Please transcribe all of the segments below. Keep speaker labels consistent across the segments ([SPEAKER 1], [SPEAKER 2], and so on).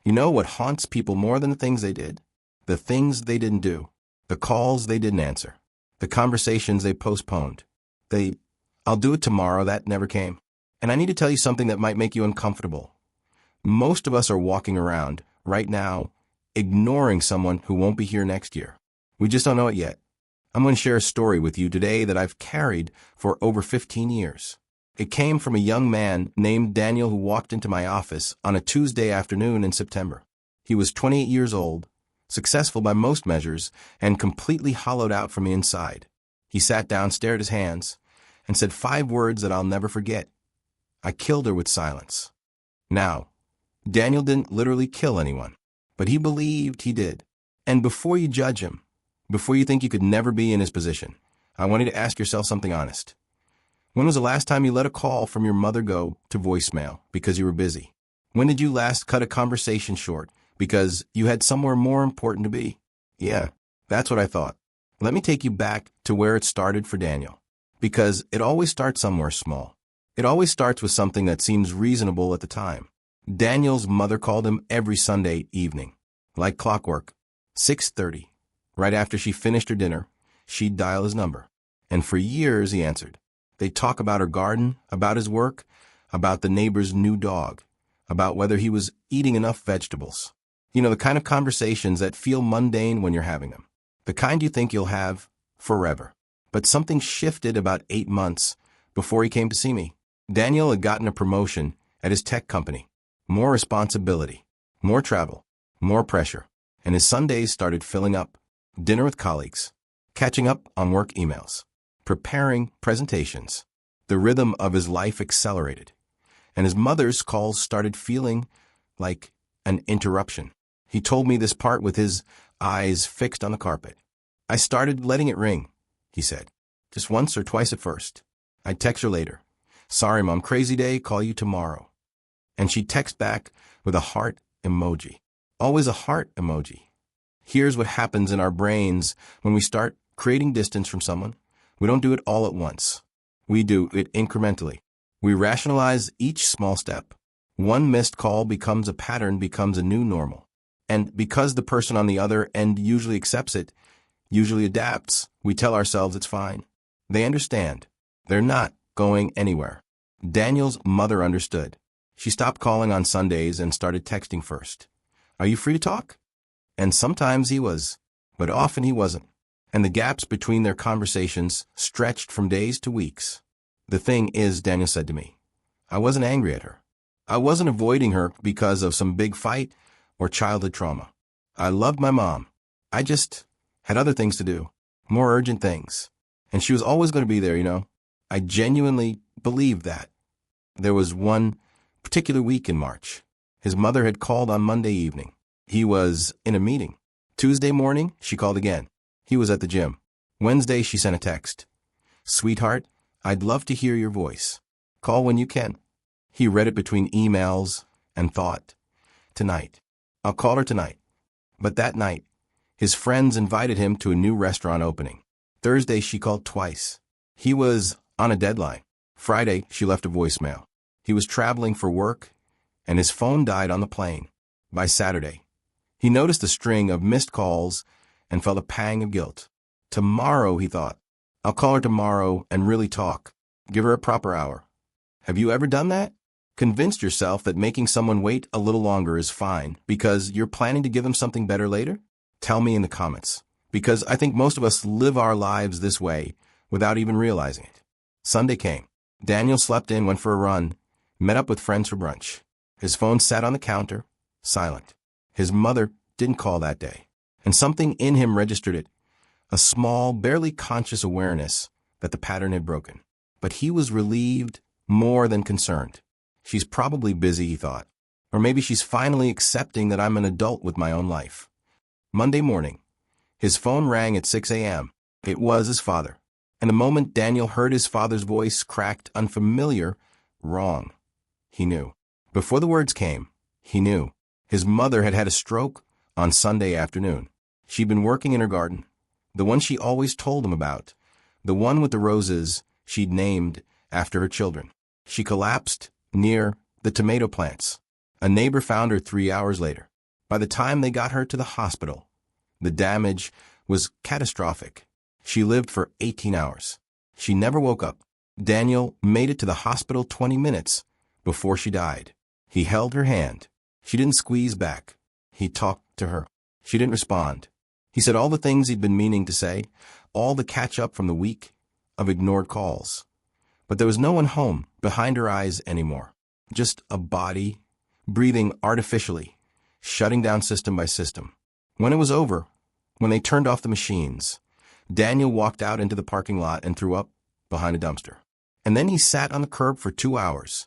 [SPEAKER 1] You know what haunts people more than the things they did? The things they didn't do. The calls they didn't answer. The conversations they postponed. I'll do it tomorrow, that never came. And I need to tell you something that might make you uncomfortable. Most of us are walking around, right now, ignoring someone who won't be here next year. We just don't know it yet. I'm going to share a story with you today that I've carried for over 15 years. It came from a young man named Daniel who walked into my office on a Tuesday afternoon in September. He was 28 years old, successful by most measures, and completely hollowed out from the inside. He sat down, stared at his hands, and said 5 words that I'll never forget. I killed her with silence. Now, Daniel didn't literally kill anyone, but he believed he did. And before you judge him, before you think you could never be in his position, I want you to ask yourself something honest. When was the last time you let a call from your mother go to voicemail because you were busy? When did you last cut a conversation short because you had somewhere more important to be? Yeah, that's what I thought. Let me take you back to where it started for Daniel, because it always starts somewhere small. It always starts with something that seems reasonable at the time. Daniel's mother called him every Sunday evening, like clockwork, 6:30. Right after she finished her dinner, she'd dial his number. And for years he answered. They'd talk about her garden, about his work, about the neighbor's new dog, about whether he was eating enough vegetables. You know, the kind of conversations that feel mundane when you're having them. The kind you think you'll have forever. But something shifted about 8 months before he came to see me. Daniel had gotten a promotion at his tech company. More responsibility, more travel, more pressure. And his Sundays started filling up. Dinner with colleagues, catching up on work emails, preparing presentations. The rhythm of his life accelerated, and his mother's calls started feeling like an interruption. He told me this part with his eyes fixed on the carpet. I started letting it ring, he said. Just once or twice at first. I'd text her later. Sorry, Mom, crazy day, call you tomorrow. And she'd text back with a heart emoji. Always a heart emoji. Here's what happens in our brains when we start creating distance from someone. We don't do it all at once. We do it incrementally. We rationalize each small step. One missed call becomes a pattern, becomes a new normal. And because the person on the other end usually accepts it, usually adapts, we tell ourselves it's fine. They understand. They're not going anywhere. Daniel's mother understood. She stopped calling on Sundays and started texting first. Are you free to talk? And sometimes he was, but often he wasn't. And the gaps between their conversations stretched from days to weeks. The thing is, Daniel said to me, I wasn't angry at her. I wasn't avoiding her because of some big fight or childhood trauma. I loved my mom. I just had other things to do, more urgent things. And she was always going to be there, you know. I genuinely believed that. There was one particular week in March. His mother had called on Monday evening. He was in a meeting. Tuesday morning, she called again. He was at the gym. Wednesday, she sent a text. Sweetheart, I'd love to hear your voice. Call when you can. He read it between emails and thought, tonight. I'll call her tonight. But that night, his friends invited him to a new restaurant opening. Thursday, she called twice. He was on a deadline. Friday, she left a voicemail. He was traveling for work, and his phone died on the plane. By Saturday, he noticed a string of missed calls and felt a pang of guilt. Tomorrow, he thought. I'll call her tomorrow and really talk. Give her a proper hour. Have you ever done that? Convinced yourself that making someone wait a little longer is fine because you're planning to give them something better later? Tell me in the comments, because I think most of us live our lives this way without even realizing it. Sunday came. Daniel slept in, went for a run, met up with friends for brunch. His phone sat on the counter, silent. His mother didn't call that day, and something in him registered it, a small, barely conscious awareness that the pattern had broken. But he was relieved more than concerned. She's probably busy, he thought. Or maybe she's finally accepting that I'm an adult with my own life. Monday morning, his phone rang at 6 a.m. It was his father. And the moment Daniel heard his father's voice cracked, unfamiliar, wrong, he knew. Before the words came, he knew. His mother had had a stroke on Sunday afternoon. She'd been working in her garden, the one she always told him about, the one with the roses she'd named after her children. She collapsed near the tomato plants. A neighbor found her 3 hours later. By the time they got her to the hospital, the damage was catastrophic. She lived for 18 hours. She never woke up. Daniel made it to the hospital 20 minutes before she died. He held her hand. She didn't squeeze back. He talked to her. She didn't respond. He said all the things he'd been meaning to say, all the catch-up from the week of ignored calls. But there was no one home behind her eyes anymore. Just a body, breathing artificially, shutting down system by system. When it was over, when they turned off the machines, Daniel walked out into the parking lot and threw up behind a dumpster. And then he sat on the curb for 2 hours,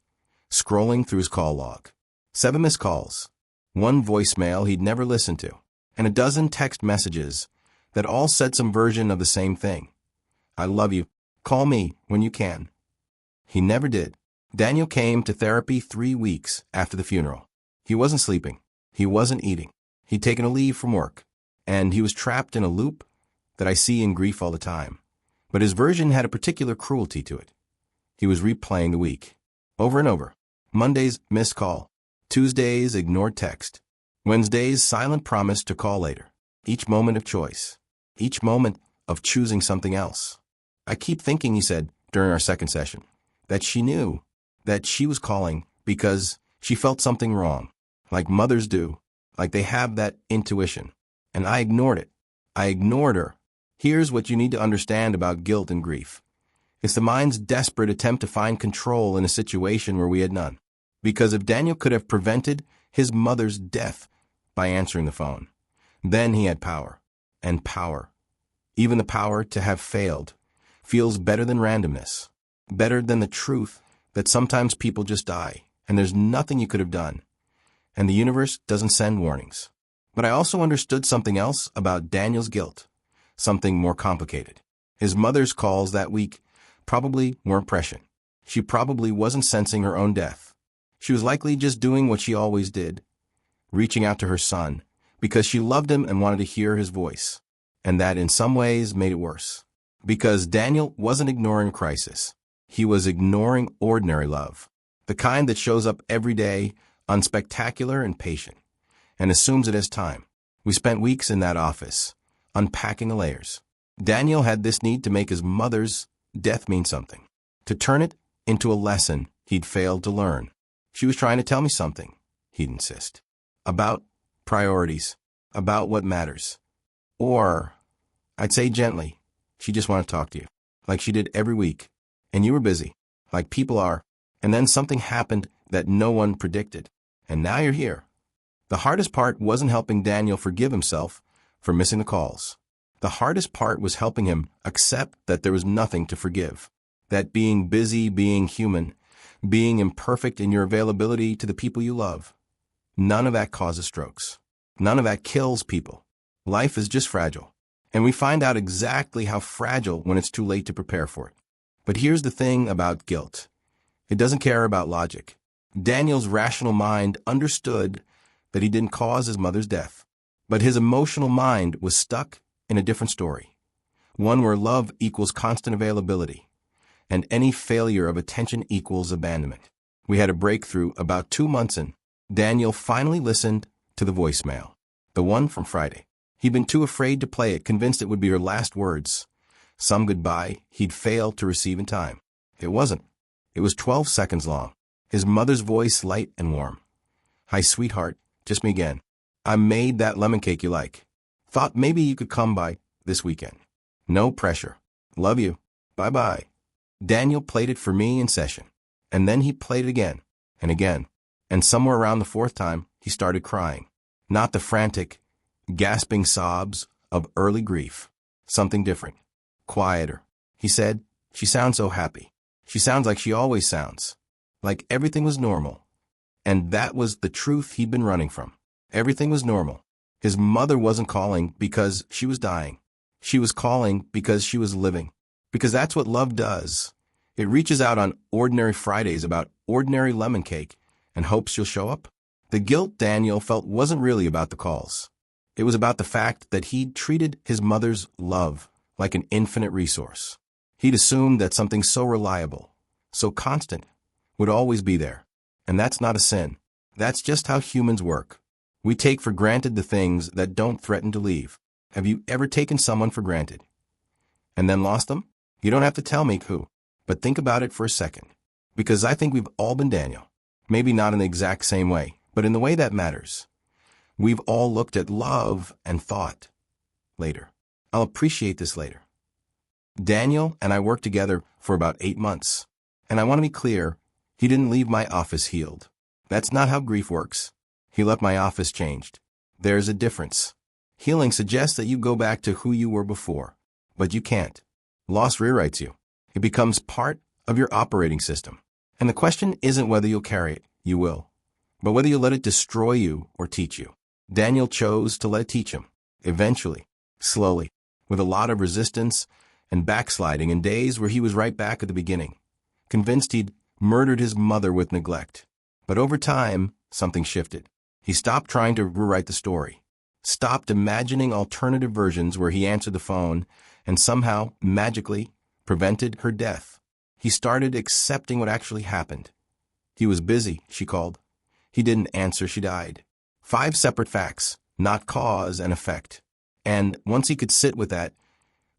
[SPEAKER 1] scrolling through his call log. 7 missed calls, 1 voicemail he'd never listened to, and a dozen text messages that all said some version of the same thing. I love you. Call me when you can. He never did. Daniel came to therapy 3 weeks after the funeral. He wasn't sleeping. He wasn't eating. He'd taken a leave from work, and he was trapped in a loop that I see in grief all the time. But his version had a particular cruelty to it. He was replaying the week, over and over. Monday's missed call. Tuesday's ignored text. Wednesday's silent promise to call later. Each moment of choice. Each moment of choosing something else. I keep thinking, he said during our second session, that she knew that she was calling because she felt something wrong, like mothers do, like they have that intuition. And I ignored it. I ignored her. Here's what you need to understand about guilt and grief. It's the mind's desperate attempt to find control in a situation where we had none. Because if Daniel could have prevented his mother's death by answering the phone, then he had power. And power, even the power to have failed, feels better than randomness, better than the truth that sometimes people just die, and there's nothing you could have done, and the universe doesn't send warnings. But I also understood something else about Daniel's guilt, something more complicated. His mother's calls that week probably weren't prescient. She probably wasn't sensing her own death. She was likely just doing what she always did, reaching out to her son, because she loved him and wanted to hear his voice. And that in some ways made it worse. Because Daniel wasn't ignoring crisis. He was ignoring ordinary love. The kind that shows up every day, unspectacular and patient, and assumes it has time. We spent weeks in that office, unpacking the layers. Daniel had this need to make his mother's death mean something, to turn it into a lesson he'd failed to learn. She was trying to tell me something, he'd insist, about priorities, about what matters. Or, I'd say gently, she just wanted to talk to you, like she did every week, and you were busy, like people are, and then something happened that no one predicted, and now you're here. The hardest part wasn't helping Daniel forgive himself for missing the calls. The hardest part was helping him accept that there was nothing to forgive, that being busy, being human, being imperfect in your availability to the people you love, none of that causes strokes. None of that kills people. Life is just fragile, and we find out exactly how fragile when it's too late to prepare for it. But here's the thing about guilt. It doesn't care about logic. Daniel's rational mind understood that he didn't cause his mother's death, but his emotional mind was stuck in a different story, one where love equals constant availability, and any failure of attention equals abandonment. We had a breakthrough about 2 months in. Daniel finally listened to the voicemail, the one from Friday. He'd been too afraid to play it, convinced it would be her last words, some goodbye he'd failed to receive in time. It wasn't. It was 12 seconds long. His mother's voice light and warm. Hi, sweetheart, just me again. I made that lemon cake you like. Thought maybe you could come by this weekend. No pressure. Love you. Bye-bye. Daniel played it for me in session, and then he played it again and again, and somewhere around the 4th time, he started crying. Not the frantic, gasping sobs of early grief. Something different. Quieter. He said, she sounds so happy. She sounds like she always sounds. Like everything was normal. And that was the truth he'd been running from. Everything was normal. His mother wasn't calling because she was dying. She was calling because she was living. Because that's what love does. It reaches out on ordinary Fridays about ordinary lemon cake and hopes she'll show up. The guilt Daniel felt wasn't really about the calls. It was about the fact that he'd treated his mother's love like an infinite resource. He'd assumed that something so reliable, so constant, would always be there. And that's not a sin. That's just how humans work. We take for granted the things that don't threaten to leave. Have you ever taken someone for granted and then lost them? You don't have to tell me who, but think about it for a second. Because I think we've all been Daniel. Maybe not in the exact same way, but in the way that matters. We've all looked at love and thought, later. I'll appreciate this later. Daniel and I worked together for about 8 months. And I want to be clear, he didn't leave my office healed. That's not how grief works. He left my office changed. There's a difference. Healing suggests that you go back to who you were before, but you can't. Loss rewrites you. It becomes part of your operating system. And the question isn't whether you'll carry it, you will, but whether you'll let it destroy you or teach you. Daniel chose to let it teach him, eventually, slowly, with a lot of resistance and backsliding in days where he was right back at the beginning, convinced he'd murdered his mother with neglect. But over time, something shifted. He stopped trying to rewrite the story, stopped imagining alternative versions where he answered the phone and somehow, magically, prevented her death. He started accepting what actually happened. He was busy, she called. He didn't answer, she died. 5 separate facts, not cause and effect. And once he could sit with that,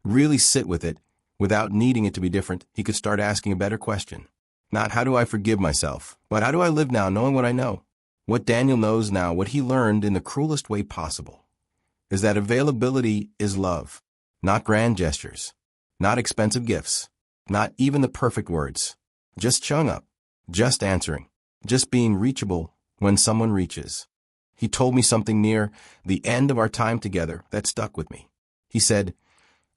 [SPEAKER 1] really sit with it, without needing it to be different, he could start asking a better question. Not how do I forgive myself, but how do I live now knowing what I know? What Daniel knows now, what he learned in the cruelest way possible, is that availability is love, not grand gestures, not expensive gifts, not even the perfect words. Just showing up, just answering, just being reachable when someone reaches. He told me something near the end of our time together that stuck with me. He said,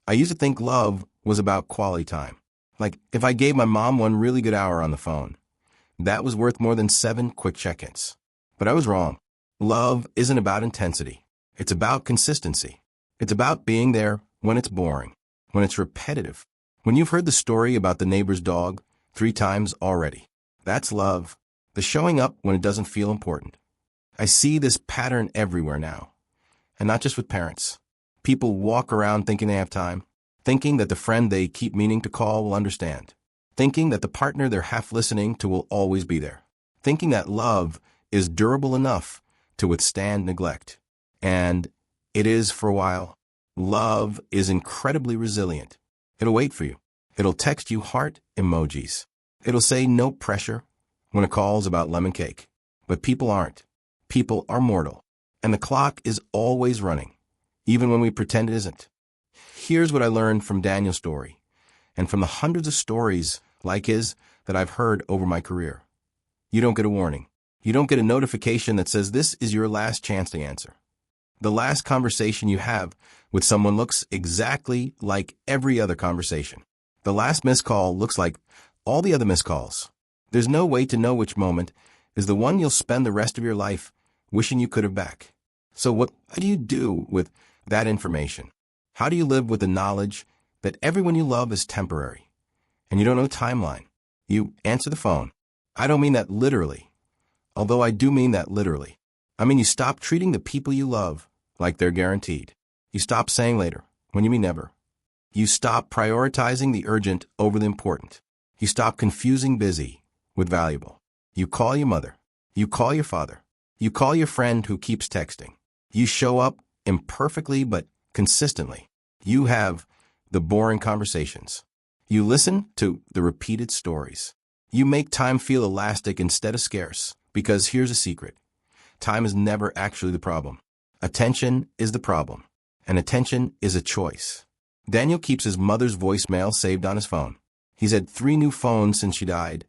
[SPEAKER 1] I used to think love was about quality time. Like if I gave my mom one really good hour on the phone, that was worth more than 7 quick check-ins. But I was wrong. Love isn't about intensity. It's about consistency. It's about being there when it's boring, when it's repetitive, when you've heard the story about the neighbor's dog 3 times already. That's love. The showing up when it doesn't feel important. I see this pattern everywhere now. And not just with parents. People walk around thinking they have time, thinking that the friend they keep meaning to call will understand, thinking that the partner they're half listening to will always be there, thinking that love is durable enough to withstand neglect. And it is for a while. Love is incredibly resilient. It'll wait for you. It'll text you heart emojis. It'll say no pressure when a call's about lemon cake. But people aren't. People are mortal. And the clock is always running, even when we pretend it isn't. Here's what I learned from Daniel's story, and from the hundreds of stories like his that I've heard over my career. You don't get a warning. You don't get a notification that says this is your last chance to answer. The last conversation you have with someone looks exactly like every other conversation. The last missed call looks like all the other missed calls. There's no way to know which moment is the one you'll spend the rest of your life wishing you could have back. So what do you do with that information? How do you live with the knowledge that everyone you love is temporary and you don't know the timeline? You answer the phone. I don't mean that literally, although I do mean that literally. I mean you stop treating the people you love like they're guaranteed. You stop saying later when you mean never. You stop prioritizing the urgent over the important. You stop confusing busy with valuable. You call your mother. You call your father. You call your friend who keeps texting. You show up imperfectly but consistently. You have the boring conversations. You listen to the repeated stories. You make time feel elastic instead of scarce, because here's a secret. Time is never actually the problem. Attention is the problem, and attention is a choice. Daniel keeps his mother's voicemail saved on his phone. He's had 3 new phones since she died,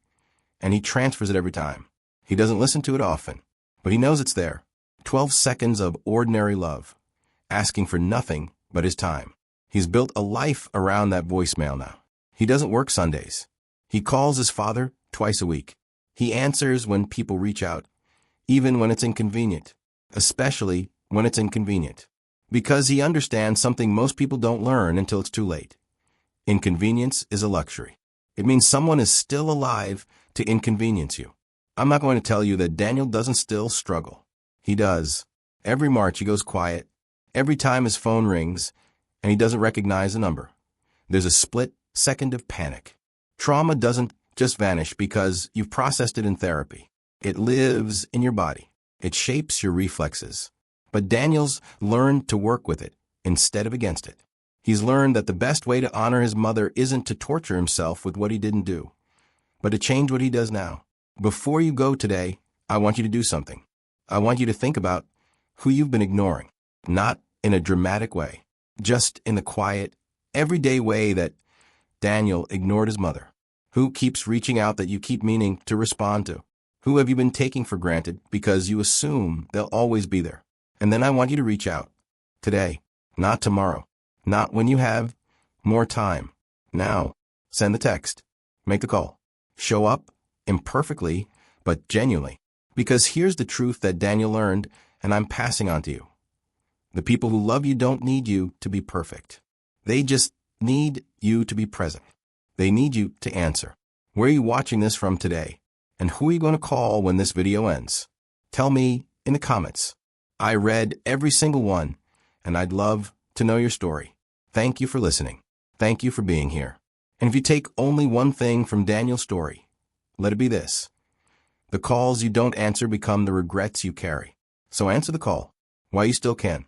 [SPEAKER 1] and he transfers it every time. He doesn't listen to it often, but he knows it's there. 12 seconds of ordinary love, asking for nothing but his time. He's built a life around that voicemail now. He doesn't work Sundays. He calls his father twice a week. He answers when people reach out, even when it's inconvenient, especially when it's inconvenient, because he understands something most people don't learn until it's too late. Inconvenience is a luxury. It means someone is still alive to inconvenience you. I'm not going to tell you that Daniel doesn't still struggle. He does. Every March he goes quiet. Every time his phone rings and he doesn't recognize the number, there's a split second of panic. Trauma doesn't just vanish because you've processed it in therapy. It lives in your body. It shapes your reflexes. But Daniel's learned to work with it instead of against it. He's learned that the best way to honor his mother isn't to torture himself with what he didn't do, but to change what he does now. Before you go today, I want you to do something. I want you to think about who you've been ignoring, not in a dramatic way, just in the quiet, everyday way that Daniel ignored his mother. Who keeps reaching out that you keep meaning to respond to? Who have you been taking for granted because you assume they'll always be there? And then I want you to reach out. Today, not tomorrow, not when you have more time. Now, send the text, make the call, show up imperfectly, but genuinely. Because here's the truth that Daniel learned, and I'm passing on to you. The people who love you don't need you to be perfect. They just need you to be present. They need you to answer. Where are you watching this from today? And who are you going to call when this video ends? Tell me in the comments. I read every single one, and I'd love to know your story. Thank you for listening. Thank you for being here. And if you take only one thing from Daniel's story, let it be this. The calls you don't answer become the regrets you carry. So answer the call while you still can.